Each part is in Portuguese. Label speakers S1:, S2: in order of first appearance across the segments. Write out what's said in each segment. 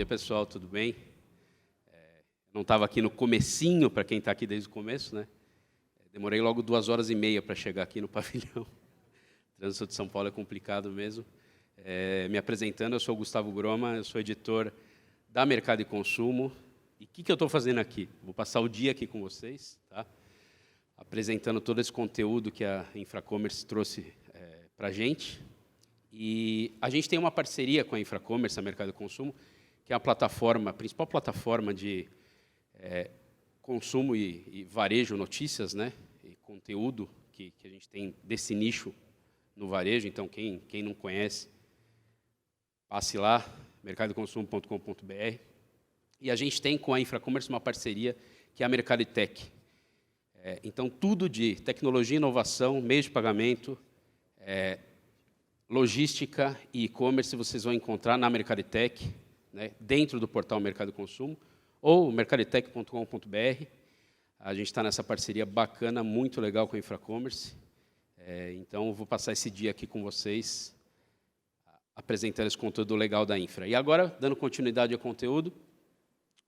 S1: dia, pessoal, tudo bem? Não estava aqui no comecinho, para quem está aqui desde o começo, né? Demorei logo 2 horas e meia para chegar aqui no pavilhão. O trânsito de São Paulo é complicado mesmo. Me apresentando, eu sou o Gustavo Groma, eu sou editor da Mercado e Consumo. E o que eu estou fazendo aqui? Vou passar o dia aqui com vocês, tá? Apresentando todo esse conteúdo que a Infracommerce trouxe para a gente. E a gente tem uma parceria com a Infracommerce, a Mercado e Consumo, que é a principal plataforma de consumo e varejo, notícias, né, e conteúdo que a gente tem desse nicho no varejo. Então, quem não conhece, passe lá, mercadoconsumo.com.br. E a gente tem com a Infracommerce uma parceria que é a Mercado Tech. Então, tudo de tecnologia, inovação, meios de pagamento, logística e e-commerce vocês vão encontrar na Mercado Tech, né, dentro do portal Mercado Consumo, ou mercadotech.com.br. A gente está nessa parceria bacana, muito legal com a Infracommerce. Então, vou passar esse dia aqui com vocês, apresentando esse conteúdo legal da Infra. E agora, dando continuidade ao conteúdo,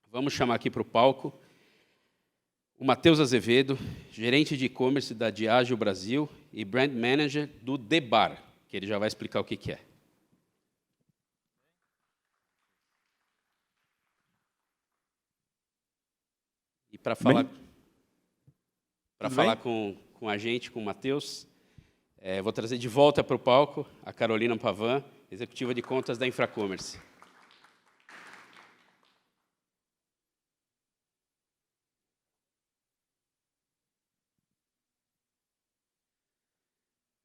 S1: vamos chamar aqui para o palco o Matheus Azevedo, gerente de e-commerce da Diageo Brasil e brand manager do Debar, que ele já vai explicar o que é. E para falar com a gente, com o Matheus, vou trazer de volta para o palco a Carolina Pavan, executiva de contas da Infracommerce.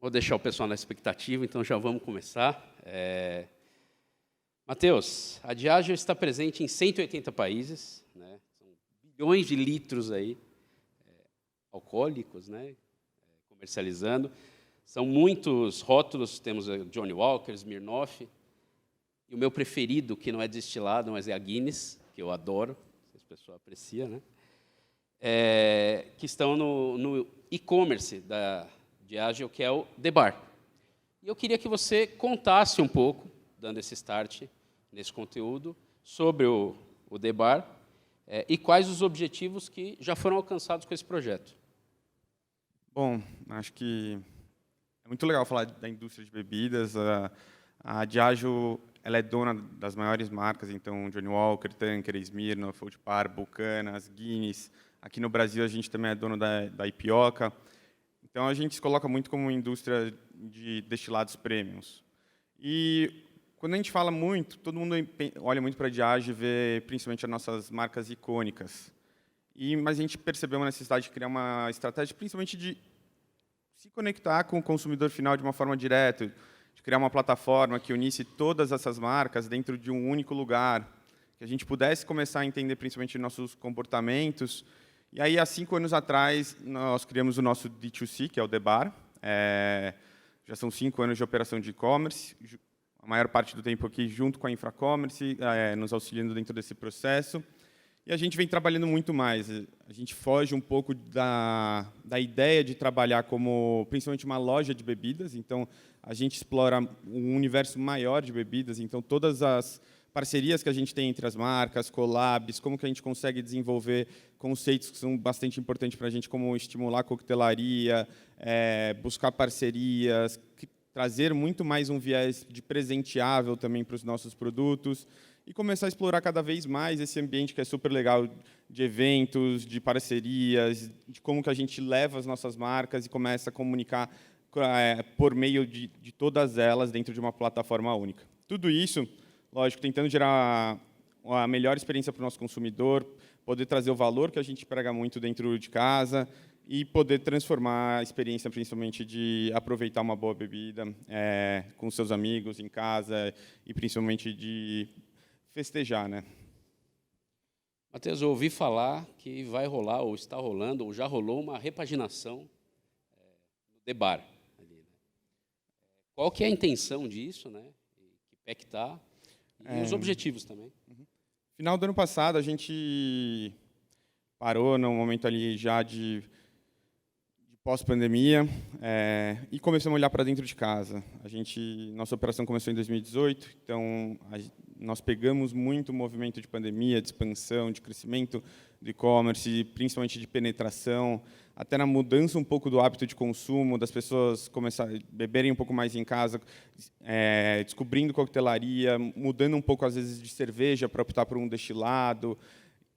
S1: Vou deixar o pessoal na expectativa, então já vamos começar. Matheus, a Diageo está presente em 180 países, né? São bilhões de litros aí, alcoólicos, né? Comercializando. São muitos rótulos, temos Johnny Walker, Smirnoff, e o meu preferido, que não é destilado, mas é a Guinness, que eu adoro, não sei se o pessoal aprecia, né? Que estão no e-commerce da Diageo, que é o Debar. E eu queria que você contasse um pouco, dando esse start nesse conteúdo, sobre o Debar e quais os objetivos que já foram alcançados com esse projeto.
S2: Bom, acho que é muito legal falar da indústria de bebidas. A Diageo, ela é dona das maiores marcas, então Johnny Walker, Tanqueray, Smirnoff, Old Parr, Buchanan, Guinness. Aqui no Brasil, a gente também é dono da Ipioca. Então, a gente se coloca muito como indústria de destilados premiums. E quando a gente fala muito, todo mundo olha muito para a Diageo e vê principalmente as nossas marcas icônicas. Mas a gente percebeu uma necessidade de criar uma estratégia, principalmente de se conectar com o consumidor final de uma forma direta, de criar uma plataforma que unisse todas essas marcas dentro de um único lugar, que a gente pudesse começar a entender principalmente nossos comportamentos. E aí, há 5 anos atrás, nós criamos o nosso D2C, que é o Debar. Já são 5 anos de operação de e-commerce, a maior parte do tempo aqui junto com a Infracommerce, nos auxiliando dentro desse processo. E a gente vem trabalhando muito mais. A gente foge um pouco da ideia de trabalhar como, principalmente, uma loja de bebidas. Então, a gente explora um universo maior de bebidas. Então, todas as parcerias que a gente tem entre as marcas, collabs, como que a gente consegue desenvolver conceitos que são bastante importantes para a gente, como estimular a coquetelaria, buscar parcerias, trazer muito mais um viés de presenteável também para os nossos produtos e começar a explorar cada vez mais esse ambiente que é super legal de eventos, de parcerias, de como que a gente leva as nossas marcas e começa a comunicar por meio de todas elas dentro de uma plataforma única. Tudo isso, lógico, tentando gerar a melhor experiência para o nosso consumidor, poder trazer o valor que a gente prega muito dentro de casa e poder transformar a experiência, principalmente, de aproveitar uma boa bebida com seus amigos, em casa, e principalmente de festejar, né?
S1: Matheus, eu ouvi falar que vai rolar, ou está rolando, ou já rolou uma repaginação do Debar. Ali, né? Qual que é a intenção disso, né? Que pé que está? E os objetivos também.
S2: Final do ano passado, a gente parou num momento ali já de pós-pandemia, e começamos a olhar para dentro de casa. Nossa operação começou em 2018, então nós pegamos muito o movimento de pandemia, de expansão, de crescimento do e-commerce, principalmente de penetração, até na mudança um pouco do hábito de consumo, das pessoas começarem a beberem um pouco mais em casa, descobrindo coquetelaria, mudando um pouco, às vezes, de cerveja para optar por um destilado.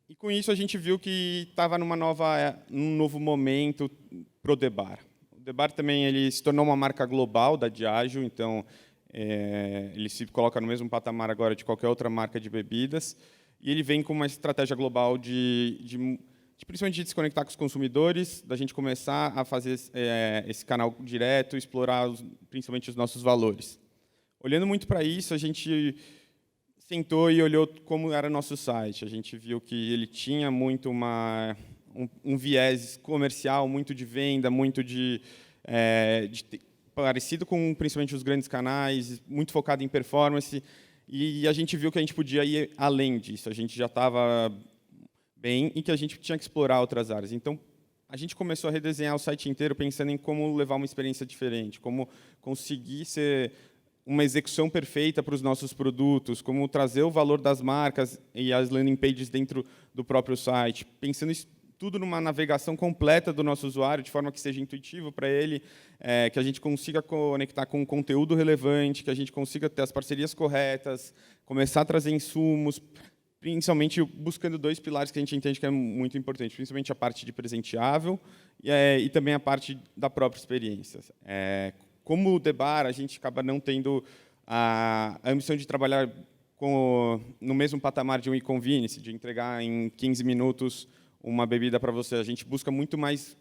S2: E, com isso, a gente viu que estava num novo momento para o The Bar. O The Bar também ele se tornou uma marca global da Diageo, então ele se coloca no mesmo patamar agora de qualquer outra marca de bebidas, e ele vem com uma estratégia global principalmente de desconectar com os consumidores, da gente começar a fazer esse canal direto, explorar principalmente os nossos valores. Olhando muito para isso, a gente sentou e olhou como era nosso site. A gente viu que ele tinha muito um viés comercial, muito de venda, muito parecido com principalmente os grandes canais, muito focado em performance. E a gente viu que a gente podia ir além disso. A gente já estava bem e que a gente tinha que explorar outras áreas. Então, a gente começou a redesenhar o site inteiro pensando em como levar uma experiência diferente, como conseguir ser uma execução perfeita para os nossos produtos, como trazer o valor das marcas e as landing pages dentro do próprio site, pensando isso tudo numa navegação completa do nosso usuário, de forma que seja intuitivo para ele, que a gente consiga conectar com conteúdo relevante, que a gente consiga ter as parcerias corretas, começar a trazer insumos, principalmente buscando dois pilares que a gente entende que é muito importante, principalmente a parte de presenteável e também a parte da própria experiência. Como o The Bar, a gente acaba não tendo a ambição de trabalhar no mesmo patamar de um e-convenience, de entregar em 15 minutos uma bebida para você. A gente busca muito mais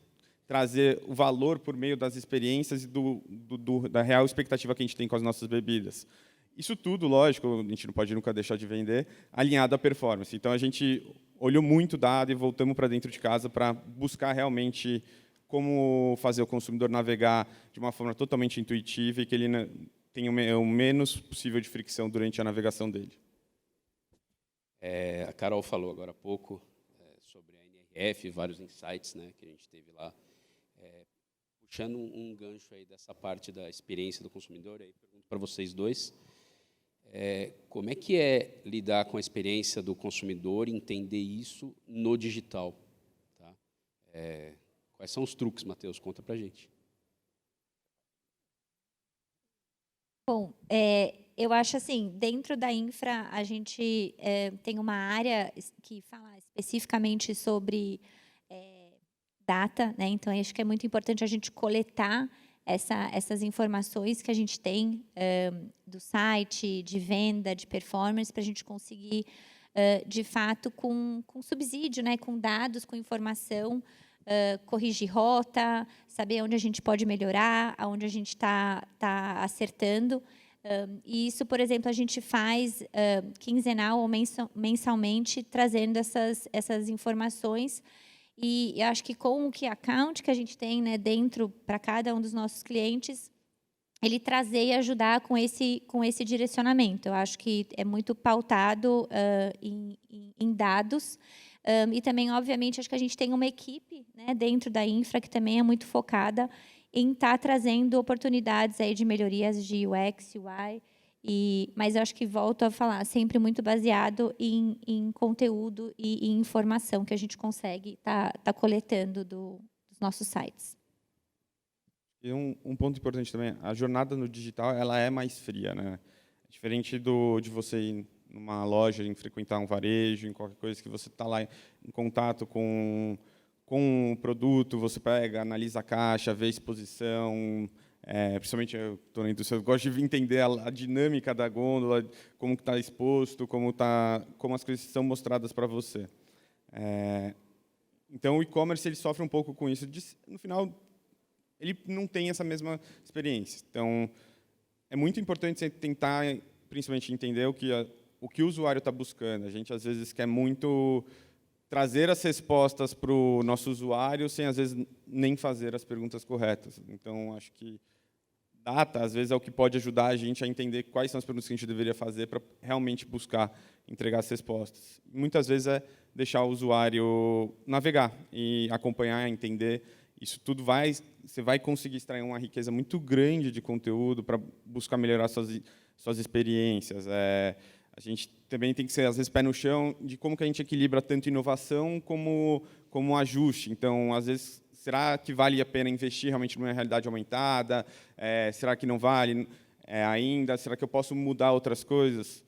S2: trazer o valor por meio das experiências e da real expectativa que a gente tem com as nossas bebidas. Isso tudo, lógico, a gente não pode nunca deixar de vender, alinhado à performance. Então, a gente olhou muito dado e voltamos para dentro de casa para buscar realmente como fazer o consumidor navegar de uma forma totalmente intuitiva e que ele tenha o menos possível de fricção durante a navegação dele.
S1: A Carol falou agora há pouco sobre a NRF, vários insights, né, que a gente teve lá. Puxando um gancho aí dessa parte da experiência do consumidor, aí pergunto para vocês dois, como é que é lidar com a experiência do consumidor e entender isso no digital? Tá? Quais são os truques, Matheus? Conta para a gente.
S3: Bom, eu acho assim, dentro da infra, a gente tem uma área que fala especificamente sobre data, né? Então, acho que é muito importante a gente coletar essas informações que a gente tem do site, de venda, de performance, para a gente conseguir, de fato, com subsídio, né? Com dados, com informação, corrigir rota, saber onde a gente pode melhorar, aonde a gente está acertando. E isso, por exemplo, a gente faz quinzenal ou mensalmente, trazendo essas informações. E eu acho que com o Key Account que a gente tem, né, dentro para cada um dos nossos clientes, ele trazer e ajudar com esse direcionamento. Eu acho que é muito pautado em dados. E também, obviamente, acho que a gente tem uma equipe, né, dentro da infra que também é muito focada em estar trazendo oportunidades aí de melhorias de UX, UI. Mas eu acho que volto a falar, sempre muito baseado em conteúdo e em informação que a gente consegue tá coletando dos nossos sites.
S2: E um ponto importante também, a jornada no digital ela é mais fria, né? Diferente de você ir numa loja, em frequentar um varejo, em qualquer coisa que você está lá em contato com o produto, você pega, analisa a caixa, vê a exposição, principalmente eu estou na indústria, eu gosto de entender a dinâmica da gôndola, como está exposto, como as coisas são mostradas para você. Então, o e-commerce ele sofre um pouco com isso. No final, ele não tem essa mesma experiência. Então, é muito importante você tentar, principalmente, entender o que o usuário está buscando. A gente, às vezes, quer muito trazer as respostas para o nosso usuário sem, às vezes, nem fazer as perguntas corretas. Então, acho que data, às vezes, é o que pode ajudar a gente a entender quais são as perguntas que a gente deveria fazer para realmente buscar entregar as respostas. Muitas vezes é deixar o usuário navegar e acompanhar, entender isso tudo você vai conseguir extrair uma riqueza muito grande de conteúdo para buscar melhorar suas experiências. A gente também tem que ser, às vezes, pé no chão de como que a gente equilibra tanto inovação como ajuste. Então, às vezes, será que vale a pena investir realmente numa realidade aumentada? Será que não vale ainda? Será que eu posso mudar outras coisas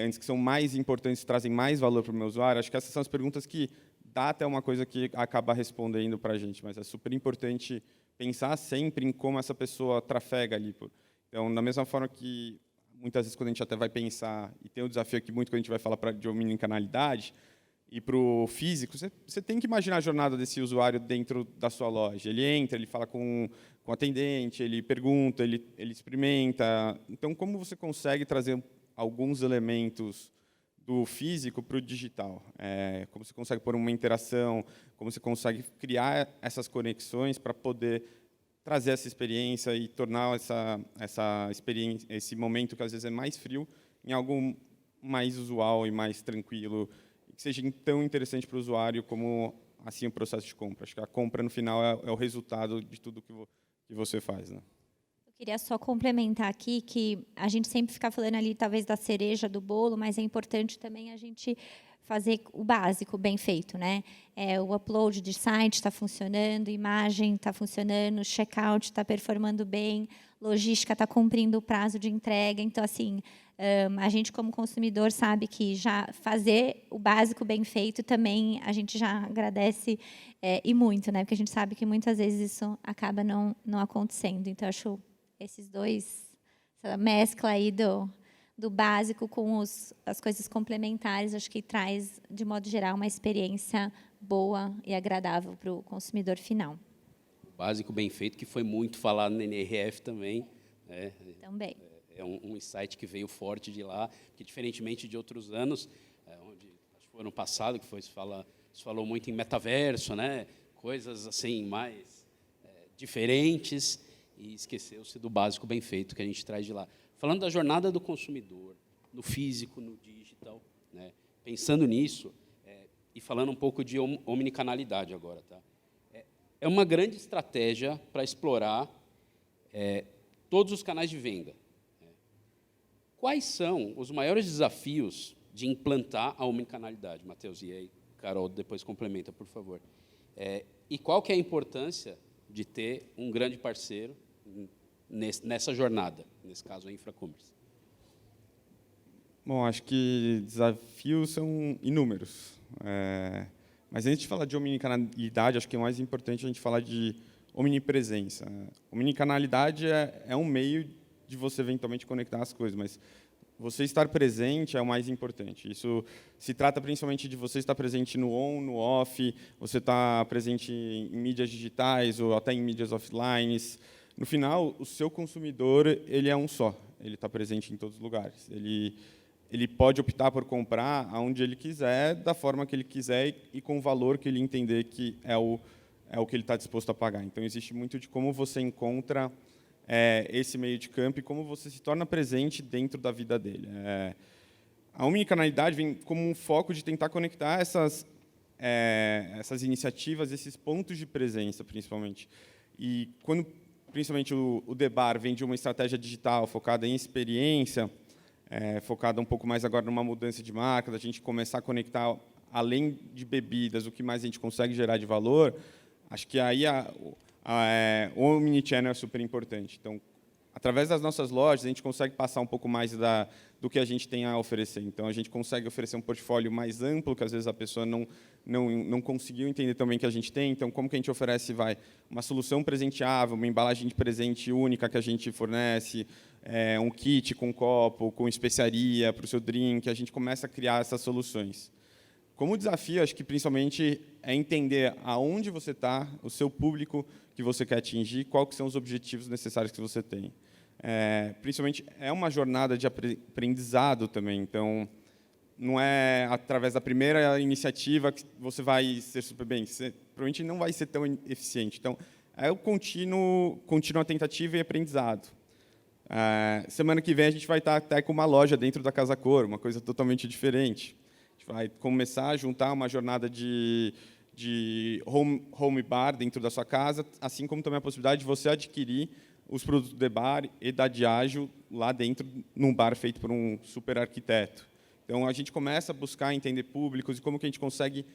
S2: antes que são mais importantes, trazem mais valor para o meu usuário? Acho que essas são as perguntas que dá até uma coisa que acaba respondendo para a gente, mas é super importante pensar sempre em como essa pessoa trafega ali. Então, da mesma forma que muitas vezes, quando a gente até vai pensar, e tem o desafio aqui muito quando a gente vai falar de omnicanalidade, e para o físico, você tem que imaginar a jornada desse usuário dentro da sua loja. Ele entra, ele fala com o atendente, ele pergunta, ele experimenta. Então, como você consegue trazer alguns elementos do físico para o digital? Como você consegue pôr uma interação, como você consegue criar essas conexões para poder trazer essa experiência e tornar essa experiência, esse momento que às vezes é mais frio, em algo mais usual e mais tranquilo, que seja tão interessante para o usuário como assim o processo de compra. Acho que a compra no final é o resultado de tudo que você faz, né?
S3: Eu queria só complementar aqui que a gente sempre fica falando ali talvez da cereja do bolo, mas é importante também a gente fazer o básico bem feito, né? O upload de site está funcionando, imagem está funcionando, checkout está performando bem, logística está cumprindo o prazo de entrega. Então, assim, a gente como consumidor sabe que já fazer o básico bem feito também a gente já agradece e muito, né? Porque a gente sabe que muitas vezes isso acaba não acontecendo. Então, acho esses dois, essa mescla aí do básico com as coisas complementares, acho que traz, de modo geral, uma experiência boa e agradável para o consumidor final.
S1: O básico bem feito, que foi muito falado na NRF também. Né?
S3: Também.
S1: É um insight que veio forte de lá, que, diferentemente de outros anos, onde acho que foi ano passado que se falou muito em metaverso, né? Coisas assim mais diferentes, e esqueceu-se do básico bem feito que a gente traz de lá. Falando da jornada do consumidor, no físico, no digital, né? Pensando nisso, e falando um pouco de omnicanalidade agora. Tá? É uma grande estratégia para explorar todos os canais de venda. Quais são os maiores desafios de implantar a omnicanalidade? Matheus, e aí, Carol, depois complementa, por favor. E qual que é a importância de ter um grande parceiro nessa jornada, nesse caso a Infracommerce?
S2: Bom, acho que desafios são inúmeros. Mas antes de falar de omnicanalidade, acho que é mais importante a gente falar de omnipresença. Omnicanalidade é um meio de você eventualmente conectar as coisas, mas você estar presente é o mais importante. Isso se trata principalmente de você estar presente no on, no off, você estar presente em mídias digitais ou até em mídias offline. No final, o seu consumidor ele é um só. Ele está presente em todos os lugares. Ele pode optar por comprar aonde ele quiser, da forma que ele quiser e com o valor que ele entender que é o que ele está disposto a pagar. Então, existe muito de como você encontra esse meio de campo e como você se torna presente dentro da vida dele. A omnicanalidade vem como um foco de tentar conectar essas iniciativas, esses pontos de presença, principalmente. E quando, principalmente, o Debar vem de uma estratégia digital focada em experiência, focada um pouco mais agora numa mudança de marca, da gente começar a conectar, além de bebidas, o que mais a gente consegue gerar de valor, acho que aí o omnichannel é super importante. Então, através das nossas lojas, a gente consegue passar um pouco mais do que a gente tem a oferecer. Então, a gente consegue oferecer um portfólio mais amplo, que às vezes a pessoa não conseguiu entender também que a gente tem. Então, como que a gente oferece uma solução presenteável, uma embalagem de presente única que a gente fornece, um kit com copo, com especiaria para o seu drink, a gente começa a criar essas soluções. Como desafio, acho que principalmente é entender aonde você está, o seu público que você quer atingir, quais são os objetivos necessários que você tem. Principalmente, é uma jornada de aprendizado também. Então, não é através da primeira iniciativa que você vai ser super bem. Você provavelmente não vai ser tão eficiente. Então, é o contínua tentativa e aprendizado. Semana que vem, a gente vai estar até com uma loja dentro da Casa Cor, uma coisa totalmente diferente. Vai começar a juntar uma jornada de de home bar dentro da sua casa, assim como também a possibilidade de você adquirir os produtos do bar e da Diageo lá dentro, num bar feito por um super arquiteto. Então, a gente começa a buscar entender públicos e como que a gente consegue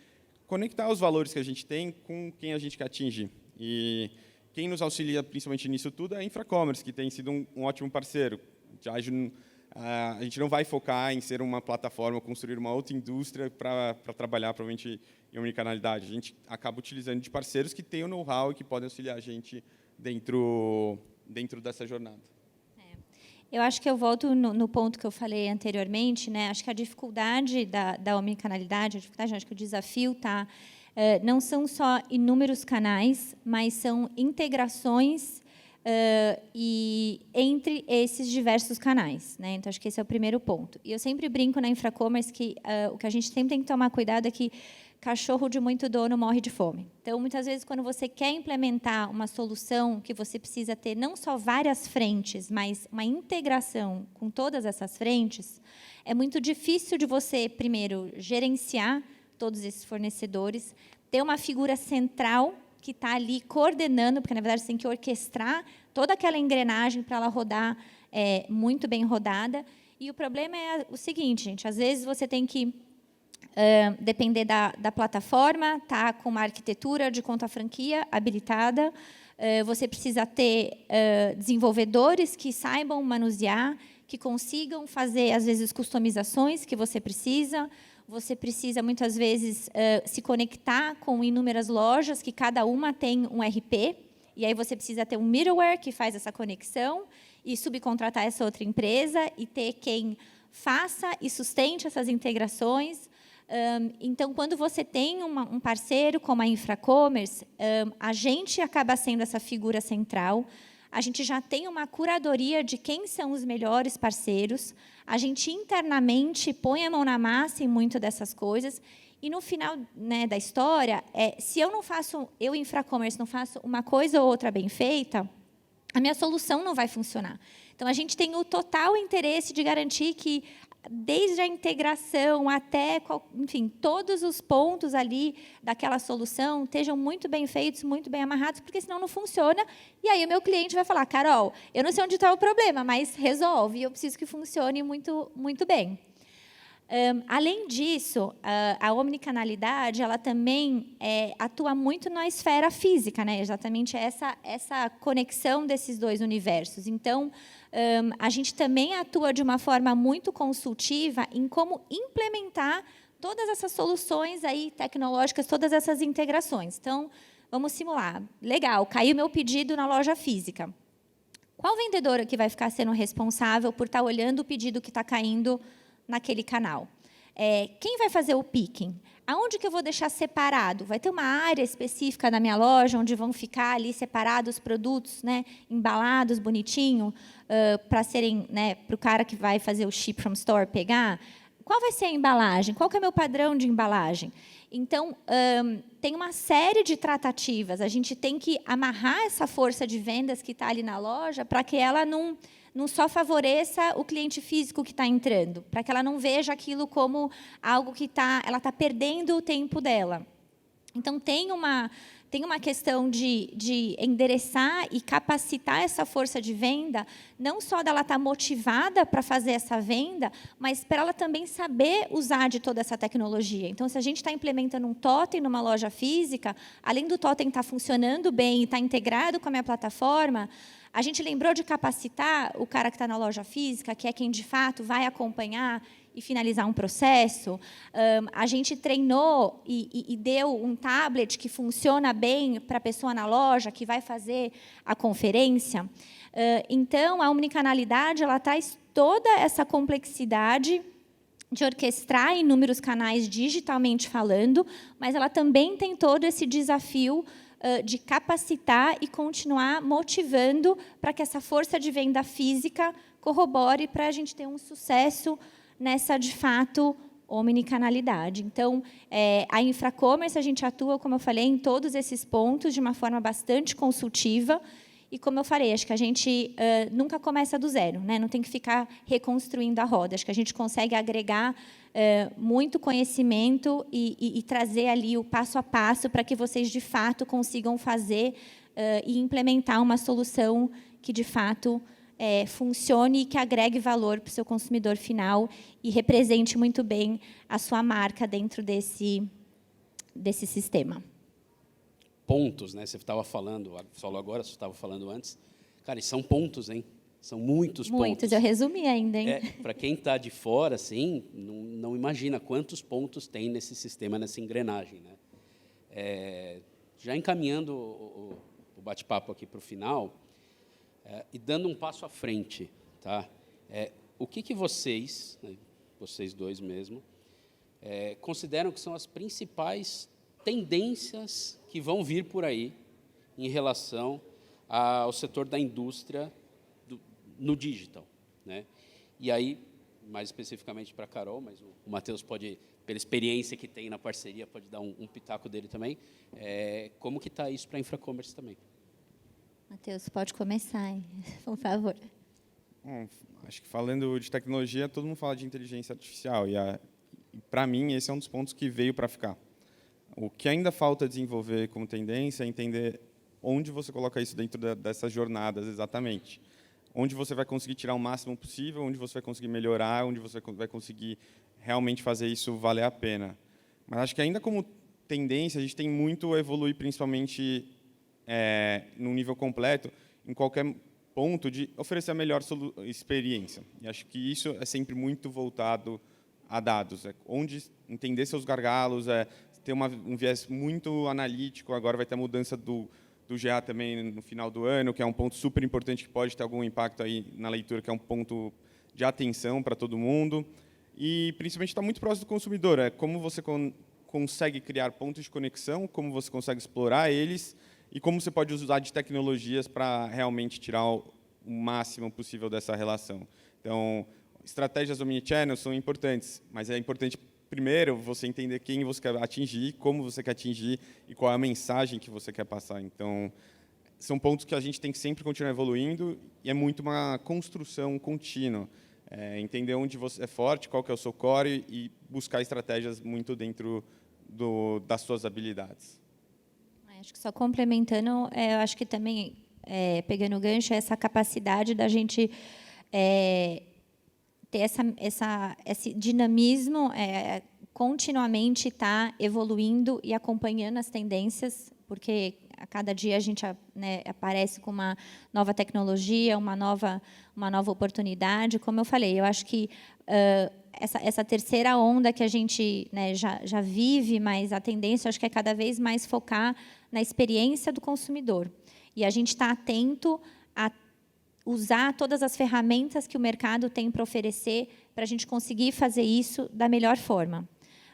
S2: conectar os valores que a gente tem com quem a gente quer atingir. E quem nos auxilia, principalmente nisso tudo, é a Infracommerce, que tem sido um ótimo parceiro. A gente não vai focar em ser uma plataforma, construir uma outra indústria para trabalhar, provavelmente, em omnicanalidade. A gente acaba utilizando de parceiros que têm o know-how e que podem auxiliar a gente dentro dessa jornada.
S3: Eu acho que eu volto no ponto que eu falei anteriormente, né? Acho que a dificuldade da omnicanalidade, acho que o desafio está não são só inúmeros canais, mas são integrações e entre esses diversos canais, né? Então acho que esse é o primeiro ponto. E eu sempre brinco na Infracommerce que o que a gente sempre tem que tomar cuidado é que cachorro de muito dono morre de fome. Então, muitas vezes, quando você quer implementar uma solução que você precisa ter não só várias frentes, mas uma integração com todas essas frentes, é muito difícil de você, primeiro, gerenciar todos esses fornecedores, ter uma figura central que está ali coordenando, porque, na verdade, você tem que orquestrar toda aquela engrenagem para ela rodar muito bem rodada. E o problema é o seguinte, gente, às vezes você tem que depender da plataforma, tá com uma arquitetura de conta franquia habilitada, você precisa ter desenvolvedores que saibam manusear, que consigam fazer, às vezes, customizações que você precisa, muitas vezes, se conectar com inúmeras lojas, que cada uma tem um RP, e aí você precisa ter um middleware que faz essa conexão, e subcontratar essa outra empresa, e ter quem faça e sustente essas integrações. Então, quando você tem um parceiro como a Infracommerce, a gente acaba sendo essa figura central, a gente já tem uma curadoria de quem são os melhores parceiros, a gente internamente põe a mão na massa em muito dessas coisas, e no final, né, da história, se eu, Infracommerce, não faço uma coisa ou outra bem feita, a minha solução não vai funcionar. Então, a gente tem o total interesse de garantir que, desde a integração até, enfim, todos os pontos ali daquela solução estejam muito bem feitos, muito bem amarrados, porque senão não funciona. E aí o meu cliente vai falar, Carol, eu não sei onde está o problema, mas resolve, eu preciso que funcione muito, muito bem. Além disso, a omnicanalidade ela também atua muito na esfera física, né? Exatamente essa conexão desses dois universos. Então, a gente também atua de uma forma muito consultiva em como implementar todas essas soluções aí tecnológicas, todas essas integrações. Então, vamos simular. Legal, caiu meu pedido na loja física. Qual vendedora que vai ficar sendo responsável por estar olhando o pedido que está caindo naquele canal? Quem vai fazer o picking? Aonde que eu vou deixar separado? Vai ter uma área específica na minha loja onde vão ficar ali separados os produtos, né, embalados, bonitinho, para serem, né, para o cara que vai fazer o ship from store pegar? Qual vai ser a embalagem? Qual que é o meu padrão de embalagem? Então, tem uma série de tratativas. A gente tem que amarrar essa força de vendas que está ali na loja para que ela não só favoreça o cliente físico que está entrando, para que ela não veja aquilo como algo que ela está perdendo o tempo dela. Então, tem uma questão de endereçar e capacitar essa força de venda, não só dela estar motivada para fazer essa venda, mas para ela também saber usar de toda essa tecnologia. Então, se a gente está implementando um totem numa loja física, além do totem estar funcionando bem e estar integrado com a minha plataforma, a gente lembrou de capacitar o cara que está na loja física, que é quem, de fato, vai acompanhar e finalizar um processo. A gente treinou e deu um tablet que funciona bem para a pessoa na loja, que vai fazer a conferência. Então, a omnicanalidade ela traz toda essa complexidade de orquestrar inúmeros canais digitalmente falando, mas ela também tem todo esse desafio de capacitar e continuar motivando para que essa força de venda física corrobore para a gente ter um sucesso nessa, de fato, omnicanalidade. Então, a Infracommerce, a gente atua, como eu falei, em todos esses pontos, de uma forma bastante consultiva, E, como eu falei, acho que a gente nunca começa do zero, né? Não tem que ficar reconstruindo a roda. Acho que a gente consegue agregar muito conhecimento e trazer ali o passo a passo para que vocês, de fato, consigam fazer e implementar uma solução que, de fato, funcione e que agregue valor para o seu consumidor final e represente muito bem a sua marca dentro desse sistema.
S1: Pontos, né? Você estava falando, falou agora, você estava falando antes. Cara, e são pontos, hein? São muitos pontos.
S3: Muitos, eu resumi ainda, hein?
S1: Para quem está de fora, assim, não imagina quantos pontos tem nesse sistema, nessa engrenagem, né? Já encaminhando o bate-papo aqui para o final, e dando um passo à frente, tá? O que vocês, né, vocês dois mesmo, consideram que são as principais tendências que vão vir por aí em relação ao setor da indústria no digital, né? E aí, mais especificamente para a Carol, mas o Matheus pode, pela experiência que tem na parceria, pode dar um pitaco dele também, como que está isso para a Infracommerce também?
S3: Matheus, pode começar, hein? Por favor.
S2: Bom, acho que falando de tecnologia, todo mundo fala de inteligência artificial, e para mim esse é um dos pontos que veio para ficar. O que ainda falta desenvolver como tendência é entender onde você coloca isso dentro dessas jornadas exatamente. Onde você vai conseguir tirar o máximo possível, onde você vai conseguir melhorar, onde você vai conseguir realmente fazer isso valer a pena. Mas acho que ainda como tendência, a gente tem muito a evoluir, principalmente num nível completo, em qualquer ponto de oferecer a melhor experiência. E acho que isso é sempre muito voltado a dados, onde entender seus gargalos, ter um viés muito analítico. Agora vai ter a mudança do GA também no final do ano, que é um ponto super importante que pode ter algum impacto aí na leitura, que é um ponto de atenção para todo mundo. E, principalmente, está muito próximo do consumidor. Como você consegue criar pontos de conexão, como você consegue explorar eles e como você pode usar de tecnologias para realmente tirar o máximo possível dessa relação. Então, estratégias omnichannel são importantes, mas é importante, primeiro, você entender quem você quer atingir, como você quer atingir e qual é a mensagem que você quer passar. Então, são pontos que a gente tem que sempre continuar evoluindo e é muito uma construção contínua. Entender onde você é forte, qual que é o seu core e buscar estratégias muito dentro das suas habilidades.
S3: Acho que só complementando, eu acho que também, pegando o gancho, essa capacidade da gente ter esse dinamismo, continuamente estar evoluindo e acompanhando as tendências, porque a cada dia a gente aparece com uma nova tecnologia, uma nova oportunidade. Como eu falei, eu acho que essa terceira onda que a gente já vive, mas a tendência, eu acho que é cada vez mais focar na experiência do consumidor. E a gente está atento a usar todas as ferramentas que o mercado tem para oferecer para a gente conseguir fazer isso da melhor forma.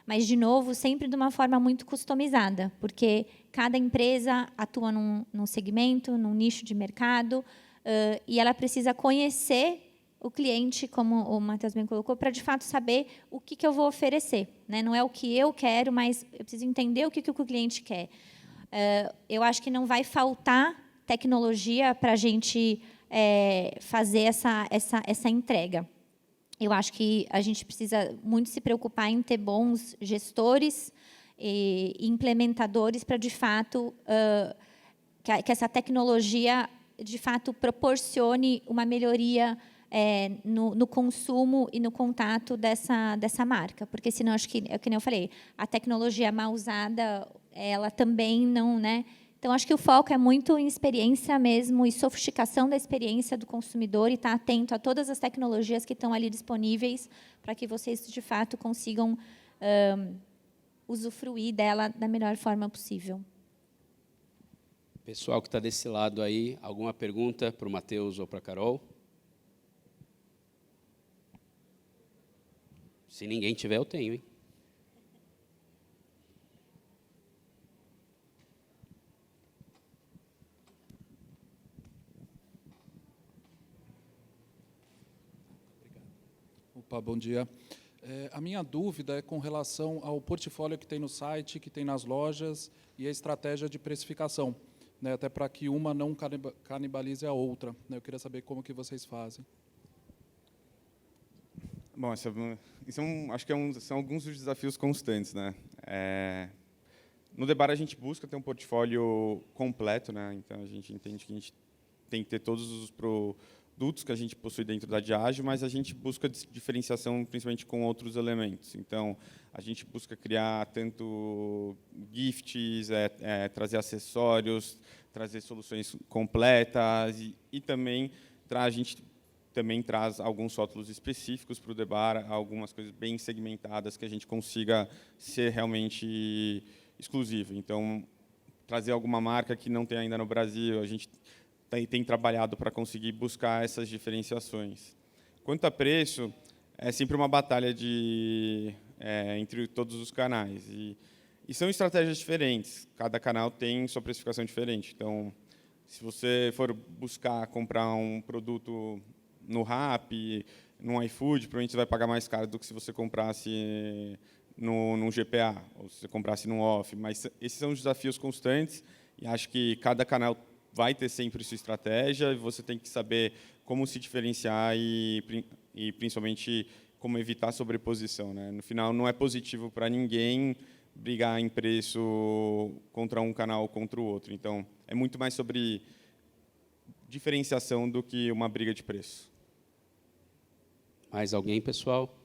S3: Mas, de novo, sempre de uma forma muito customizada, porque cada empresa atua num segmento, num nicho de mercado, e ela precisa conhecer o cliente, como o Matheus bem colocou, para, de fato, saber o que eu vou oferecer. Né? Não é o que eu quero, mas eu preciso entender o que o cliente quer. Eu acho que não vai faltar tecnologia para a gente fazer essa entrega. Eu acho que a gente precisa muito se preocupar em ter bons gestores e implementadores para, de fato, que essa tecnologia, de fato, proporcione uma melhoria no consumo e no contato dessa marca. Porque, senão, acho que nem eu falei, a tecnologia mal usada, ela também não... Né? Então, acho que o foco é muito em experiência mesmo e sofisticação da experiência do consumidor e estar atento a todas as tecnologias que estão ali disponíveis para que vocês, de fato, consigam usufruir dela da melhor forma possível.
S1: Pessoal que está desse lado aí, alguma pergunta para o Matheus ou para a Carol? Se ninguém tiver, eu tenho, hein?
S4: Opa, bom dia. A minha dúvida é com relação ao portfólio que tem no site, que tem nas lojas e a estratégia de precificação. né, até para que uma não canibalize a outra, né? Eu queria saber como que vocês fazem.
S2: Bom, acho que são alguns dos desafios constantes, né? No Debara a gente busca ter um portfólio completo, né? Então a gente entende que a gente tem que ter todos os produtos que a gente possui dentro da Diageo, mas a gente busca diferenciação principalmente com outros elementos. Então a gente busca criar tanto gifts, trazer acessórios, trazer soluções completas e também a gente também traz alguns rótulos específicos para o Debara, algumas coisas bem segmentadas que a gente consiga ser realmente exclusivo. Então, trazer alguma marca que não tem ainda no Brasil, a gente tem trabalhado para conseguir buscar essas diferenciações. Quanto a preço, é sempre uma batalha entre todos os canais. E são estratégias diferentes, cada canal tem sua precificação diferente. Então, se você for buscar comprar um produto no Rappi, no iFood, provavelmente você vai pagar mais caro do que se você comprasse no GPA, ou se você comprasse no Off. Mas esses são os desafios constantes, e acho que cada canal vai ter sempre sua estratégia, e você tem que saber como se diferenciar e principalmente, como evitar sobreposição, né? No final, não é positivo para ninguém brigar em preço contra um canal ou contra o outro. Então, é muito mais sobre diferenciação do que uma briga de preço.
S1: Mais alguém, pessoal?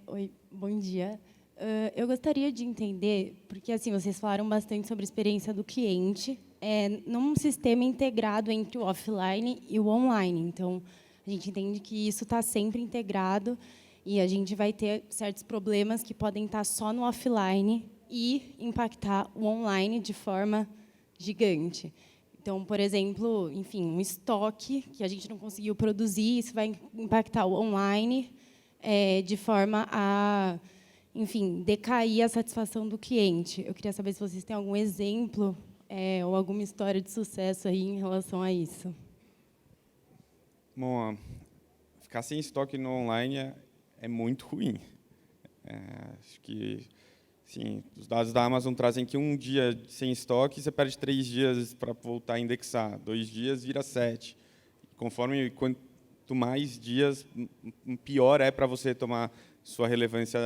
S5: Oi, bom dia. Eu gostaria de entender, porque assim vocês falaram bastante sobre a experiência do cliente, num sistema integrado entre o offline e o online. Então, a gente entende que isso está sempre integrado e a gente vai ter certos problemas que podem estar só no offline e impactar o online de forma gigante. Então, por exemplo, enfim, um estoque que a gente não conseguiu produzir, isso vai impactar o online de forma a, enfim, decair a satisfação do cliente. Eu queria saber se vocês têm algum exemplo ou alguma história de sucesso aí em relação a isso.
S2: Bom, ficar sem estoque no online é muito ruim. Acho que, sim, os dados da Amazon trazem que um dia sem estoque, você perde 3 dias para voltar a indexar. 2 dias vira 7. Conforme quanto mais dias, pior é para você tomar sua relevância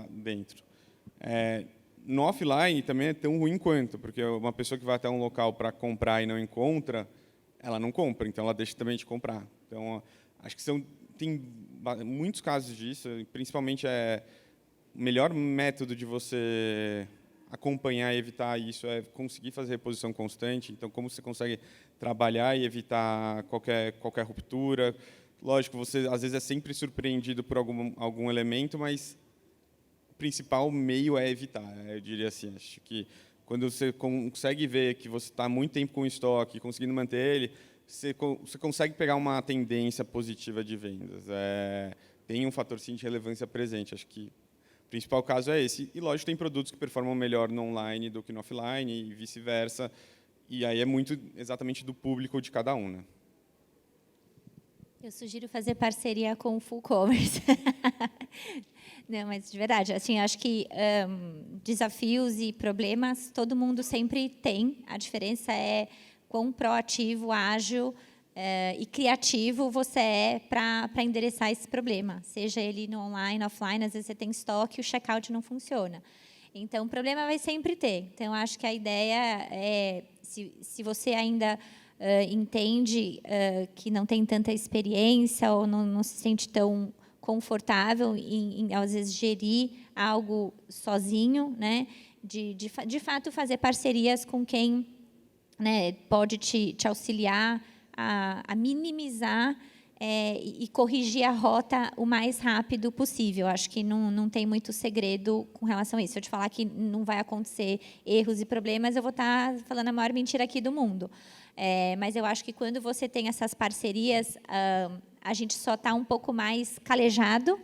S2: dentro. No offline também é tão ruim quanto, porque uma pessoa que vai até um local para comprar e não encontra, ela não compra, então ela deixa também de comprar. Então, acho que tem muitos casos disso, principalmente o melhor método de você acompanhar e evitar isso é conseguir fazer reposição constante. Então, como você consegue trabalhar e evitar qualquer ruptura. Lógico, você às vezes é sempre surpreendido por algum elemento, mas o principal meio é evitar, eu diria assim. Acho que quando você consegue ver que você está muito tempo com o estoque, conseguindo manter ele, você consegue pegar uma tendência positiva de vendas. Tem um fator sim de relevância presente. Acho que o principal caso é esse. E, lógico, tem produtos que performam melhor no online do que no offline e vice-versa. E aí é muito exatamente do público de cada um, né?
S3: Eu sugiro fazer parceria com o Full Commerce. Não, mas de verdade, assim, acho que desafios e problemas todo mundo sempre tem. A diferença é quão proativo, ágil e criativo você é para endereçar esse problema. Seja ele no online, offline, às vezes você tem estoque e o checkout não funciona. Então, o problema vai sempre ter. Então, acho que a ideia é, se você ainda entende que não tem tanta experiência ou não se sente tão confortável em às vezes, gerir algo sozinho, né? De fato, fazer parcerias com quem, né, pode te auxiliar a minimizar e corrigir a rota o mais rápido possível. Acho que não tem muito segredo com relação a isso. Se eu te falar que não vai acontecer erros e problemas, eu vou estar falando a maior mentira aqui do mundo. Mas eu acho que quando você tem essas parcerias, a gente só está um pouco mais calejado.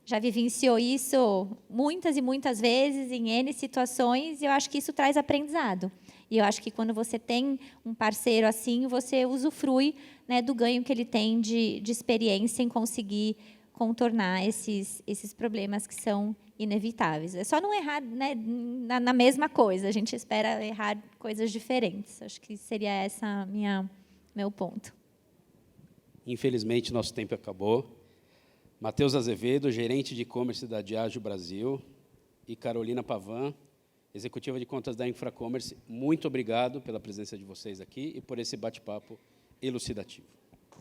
S3: Já vivenciou isso muitas e muitas vezes, em N situações, e eu acho que isso traz aprendizado. E eu acho que quando você tem um parceiro assim, você usufrui, né, do ganho que ele tem de experiência em conseguir contornar esses problemas que são inevitáveis. É só não errar, né, na mesma coisa. A gente espera errar coisas diferentes. Acho que seria essa meu ponto.
S1: Infelizmente, nosso tempo acabou. Matheus Azevedo, gerente de e-commerce da Diageo Brasil, e Carolina Pavan, executiva de contas da Infracommerce, muito obrigado pela presença de vocês aqui e por esse bate-papo elucidativo.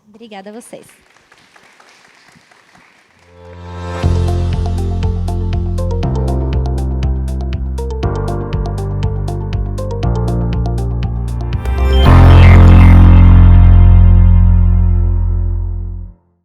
S3: Obrigada a vocês.